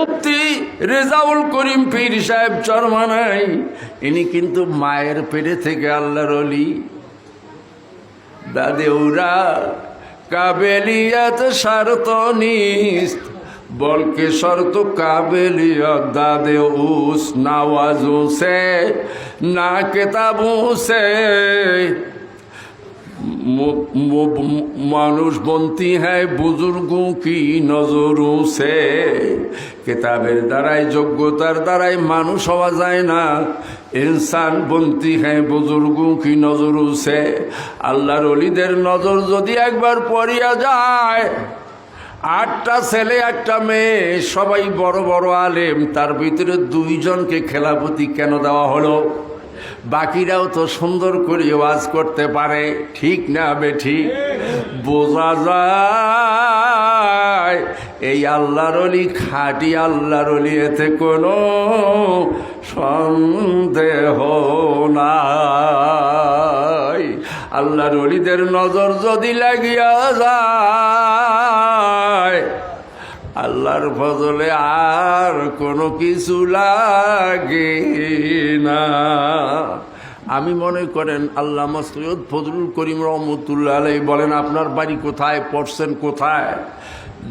মুফতি রেজাউল করিম পীর সাহেব চরমানাই, ইনি কিন্তু মায়ের পেটে থেকে আল্লাহর ওলি। দাদেউরা কাবেলিয়াত শর্ত নিস্ত, বলকে শর্ত काबिलियत दादे उस नवाजों से ना किताबों से मानुष बनती है बुजुर्गों की नजरों से। किताबेर द्वाराई योग्यतार द्वाराई मानुष हवा जाए ना, इंसान बनती है बुजुर्गों की नजरों से। आल्लाहर ओलिदेर नजर यदि एकबार पड़िया जाए, 8টা ছেলে 1টা মেয়ে সবাই বড় বড় আলেম, তার ভিতরে 2 জনকে খেলাপতি কেন দেওয়া হলো? বাকিরাও তো সুন্দর করে ওয়াজ করতে পারে, ঠিক না বেঠিক? বোঝা যায় এই আল্লাহর ওলি খাঁটি আল্লাহর ওলি, এতে কোনো সন্দেহ নাই। আল্লাহর ওলিদের নজর যদি লাগিয়া যায়, আল্লাহর ফজলে আর কোনো কিছু লাগে না। আমি মনে করেন আল্লামা সৈয়দ ফজলুল করিম রহমতুল্লাহ আলাইহি বলেন, আপনার বাড়ি কোথায়, পড়ছেন কোথায়?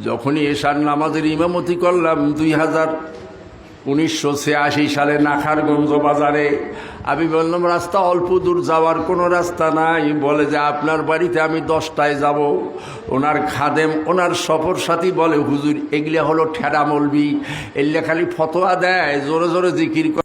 যখনই এশার নামাজের ইমামতি করলাম 1986 সালে নাখারগঞ্জ বাজারে, আমি বললাম রাস্তা অল্প দূর যাওয়ার কোনো রাস্তা নাই। বলে যে আপনার বাড়িতে আমি 10টায় যাব। ওনার খাদেম, ওনার সফর সাথী বলে, হুজুর এগুলা হলো ঠেড়া মলবি, এগুলা খালি ফতোয়া দেয়, জোরে জোরে জিকির করে।